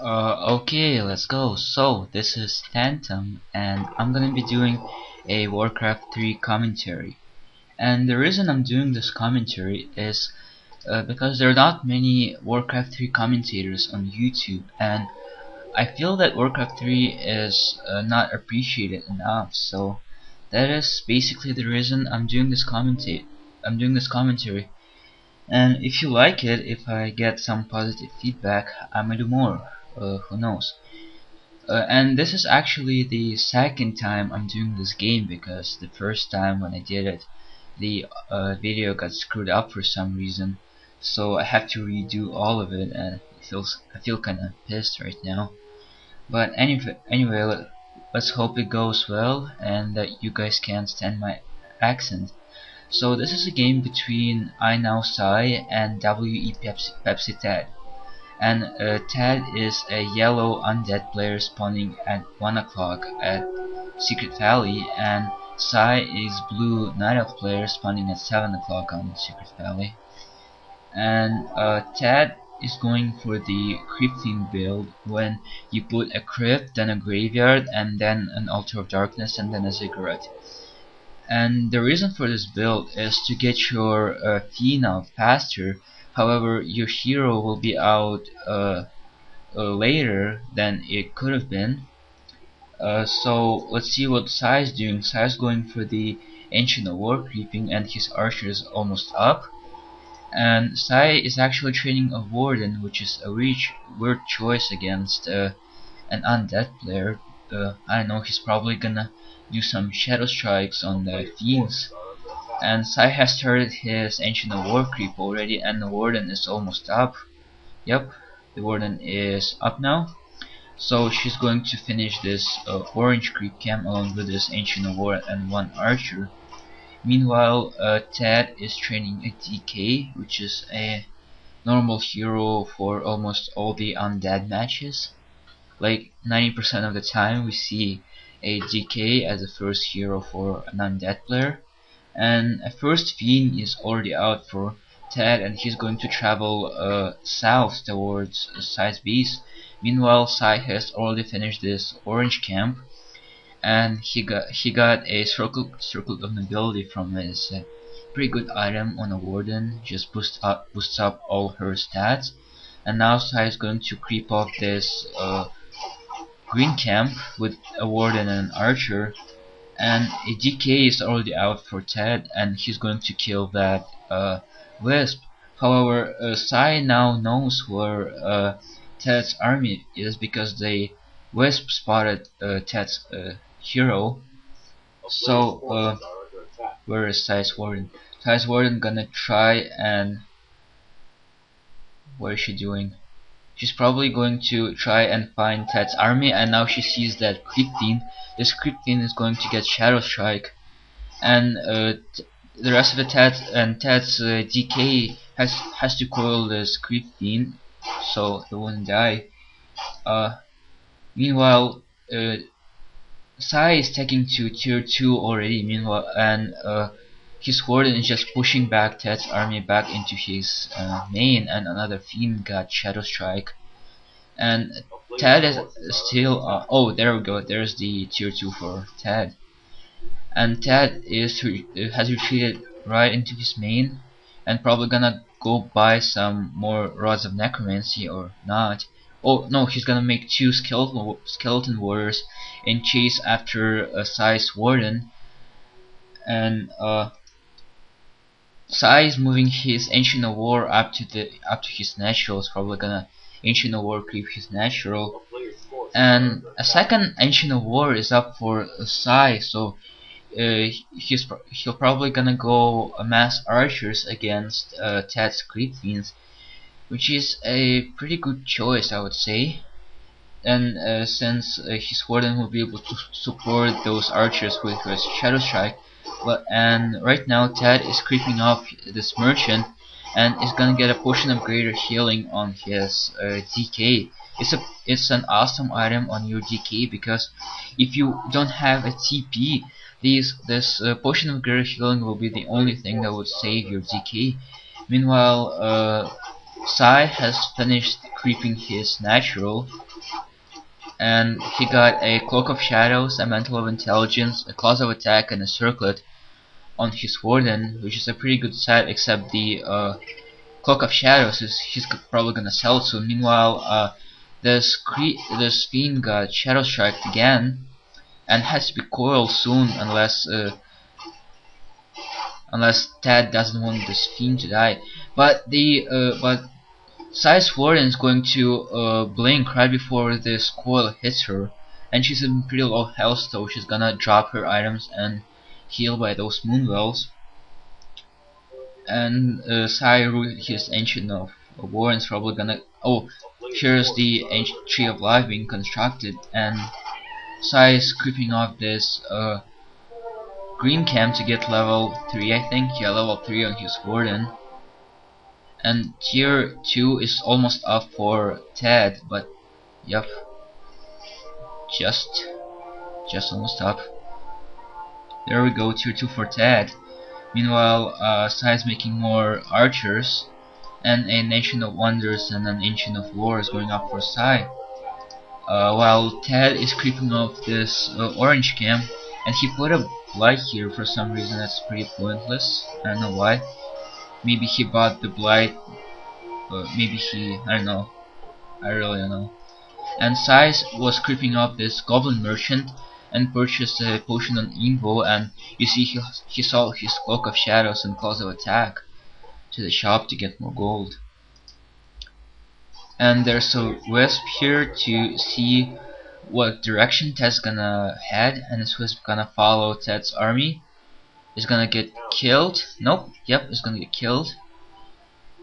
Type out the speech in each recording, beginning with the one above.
Okay, let's go. So, this is Phantom, and I'm gonna be doing a Warcraft 3 commentary. And the reason I'm doing this commentary is because there are not many Warcraft 3 commentators on YouTube, and I feel that Warcraft 3 is not appreciated enough. So, that is basically the reason I'm doing this commentary. And if you like it, if I get some positive feedback, I might do more. Who knows? And this is actually the second time I'm doing this game because the first time when I did it, the video got screwed up for some reason, so I have to redo all of it, and I feel kind of pissed right now. But anyway, let's hope it goes well and that you guys can stand my accent. So this is a game between I Now Sai and WE.Pepsi.TeD. And TeD is a yellow undead player spawning at 1 o'clock at Secret Valley, and Sai is blue night elf player spawning at 7 o'clock on Secret Valley. And TeD is going for the crypting build, when you put a crypt, then a graveyard, and then an altar of darkness, and then a ziggurat. And the reason for this build is to get your Fiend out faster. However, your hero will be out later than it could have been. So let's see what Sai is doing. Sai is going for the Ancient of War creeping, and his archer is almost up. And Sai is actually training a Warden, which is a weird choice against an undead player. I don't know, he's probably gonna do some shadow strikes on the fiends. And Sai has started his Ancient of War creep already, and the Warden is almost up. Yep, the Warden is up now. So she's going to finish this orange creep camp along with this Ancient of War and one archer. Meanwhile, TeD is training a DK, which is a normal hero for almost all the undead matches. Like 90% of the time we see a DK as the first hero for an undead player. And a first Fiend is already out for TeD, and he's going to travel south towards Sai's base. Meanwhile, Sai has already finished this orange camp, and he got a circle of nobility from his pretty good item on a Warden. Just boosts up all her stats. And now Sai is going to creep off this green camp with a Warden and an archer. And a DK is already out for TeD, and he's going to kill that Wisp. However, Sai now knows where TeD's army is because the Wisp spotted TeD's hero. So, where is Sai's Warden? Sai's Warden gonna try and... what is she doing? She's probably going to try and find TeD's army, and now she sees that Cryptine. This Cryptine is going to get Shadow Strike, and the rest of the TeD's DK has to coil this Cryptine, so he won't die. Meanwhile, Sai is taking to tier 2 already. Meanwhile, and his Warden is just pushing back TeD's army back into his main, and another Fiend got Shadow Strike. And TeD is still... oh, there we go, there's the tier 2 for TeD. And TeD has retreated right into his main, and probably gonna go buy some more Rods of Necromancy or not. Oh no, he's gonna make 2 skeleton warriors in chase after Sai's Warden. And Sai is moving his Ancient of War up to his natural. It's probably gonna Ancient of War creep his natural. And a second Ancient of War is up for Sai, so he'll probably gonna go amass archers against TeD's creep fiends, which is a pretty good choice, I would say. And since his Warden will be able to support those archers with his Shadow Strike. And right now TeD is creeping off this merchant, and is gonna get a potion of greater healing on his DK. It's an awesome item on your DK, because if you don't have a TP, this potion of greater healing will be the only thing that would save your DK. Meanwhile, Sai has finished creeping his natural, and he got a Cloak of Shadows, a Mantle of Intelligence, a Claws of Attack, and a Circlet on his Warden, which is a pretty good set, except the Cloak of Shadows is he's probably gonna sell soon. Meanwhile, this Fiend got Shadow Striked again, and has to be coiled soon unless TeD doesn't want this Fiend to die. But Sai's Warden is going to blink right before this coil hits her, and she's in pretty low health, so she's gonna drop her items and heal by those Moonwells. And Sai, his Ancient of Warren's probably gonna. Oh, here's the Ancient Tree of Life being constructed, and Sai is creeping off this green camp to get level 3, I think. Yeah, level 3 on his Warden. And tier 2 is almost up for TeD, but yep, just almost up. There we go, tier 2 for TeD. Meanwhile, Sai is making more archers, and an Ancient of Wonders and an Ancient of War is going up for Sai. While TeD is creeping off this orange camp, and he put a blight here for some reason. That's pretty pointless. I don't know why. Maybe he bought the blight, maybe I don't know. I really don't know. And Sai was creeping up this Goblin Merchant and purchased a potion on Invo, and you see he sold his Cloak of Shadows and Claws of Attack to the shop to get more gold. And there's a Wisp here to see what direction TeD's gonna head, and this Wisp gonna follow TeD's army. Is gonna get killed. Nope, yep, it's gonna get killed.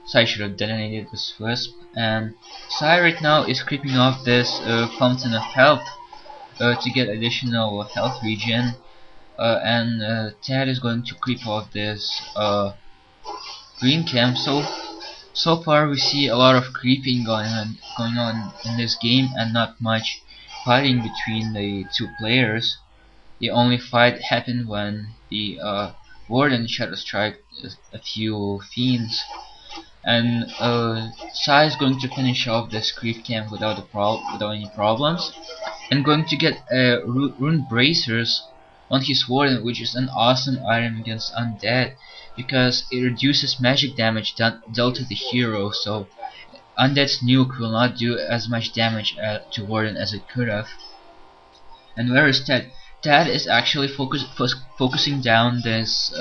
Sai should have detonated this Wisp. And Sai right now is creeping off this Fountain of Health to get additional health regen. And TeD is going to creep off this green camp. So far we see a lot of creeping going on in this game, and not much fighting between the two players. The only fight happened when the Warden Shadow Strike a few fiends, and Sai is going to finish off this creep camp without any problems, and going to get Rune Bracers on his Warden, which is an awesome item against undead because it reduces magic damage dealt to the hero. So undead's nuke will not do as much damage to Warden as it could have. And where is TeD? TeD is actually focusing down this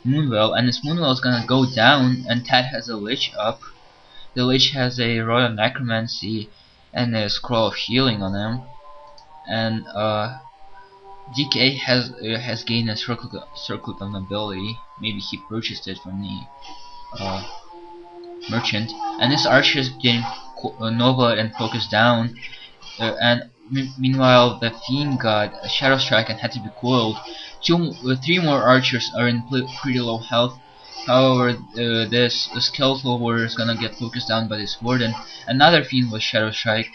Moonwell, and this Moonwell is gonna go down, and TeD has a Lich up. The Lich has a Royal Necromancy and a Scroll of Healing on him, and DK has gained a Circlet of Nobility. Maybe he purchased it from the merchant, and this Archer is getting noble and focused down, and meanwhile the Fiend got a Shadow Strike and had to be coiled. 3 more archers are in pretty low health. However, this Skeletal Warrior is gonna get focused down by this Warden. Another Fiend was Shadow Strike,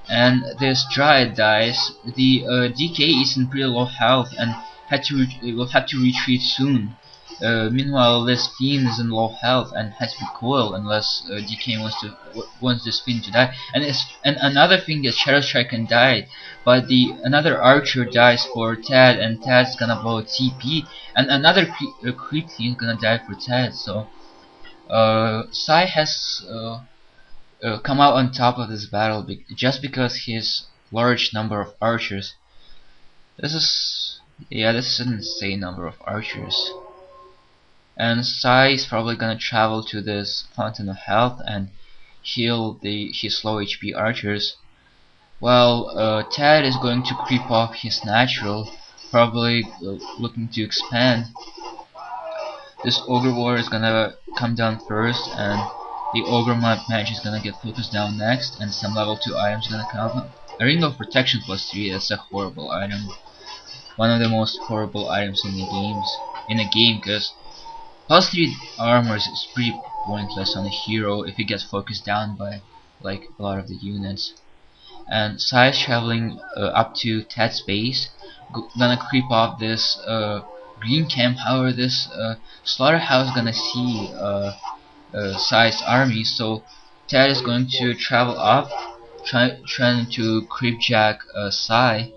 and this Dryad dies. The DK is in pretty low health and will have to retreat soon. Meanwhile, this Fiend is in low health and has to be coiled unless DK wants this Fiend to die. And another thing is Shadow Strike can die, but another Archer dies for TeD, and TeD's gonna blow a TP, and another Creep Fiend is gonna die for TeD. So Sai has come out on top of this battle just because his large number of archers. This is an insane number of archers. And Sai is probably gonna travel to this Fountain of Health and heal his low HP archers, while TeD is going to creep off his natural, probably looking to expand. This Ogre Warrior is gonna come down first, and the Ogre Mage is gonna get focused down next, and some level 2 items gonna come. A Ring of Protection +3, that's a horrible item. One of the most horrible items in a game, because +3 armor is pretty pointless on a hero if he gets focused down by like a lot of the units. And Sai is traveling up to TeD's base, gonna creep off this green camp. However, this slaughterhouse gonna see Sai's army, so TeD is going to travel up, trying to creepjack Sai.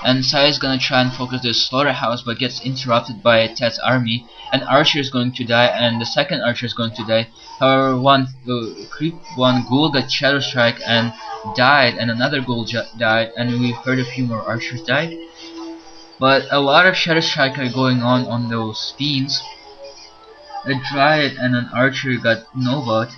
And Sai is gonna try and focus the slaughterhouse, but gets interrupted by TeD's army. An archer is going to die, and the second archer is going to die. However, one ghoul got shadow strike and died, and another ghoul died, and we've heard a few more archers died. But a lot of shadow strike are going on those fiends. A dryad and an archer got novaed.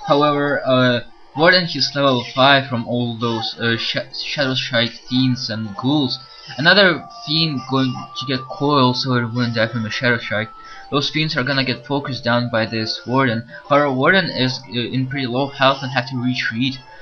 However, Warden he's level 5 from all those Shadow Strike fiends and ghouls. Another fiend going to get coiled so it wouldn't die from the Shadow Strike. Those fiends are gonna get focused down by this Warden. However, Warden is in pretty low health and had to retreat.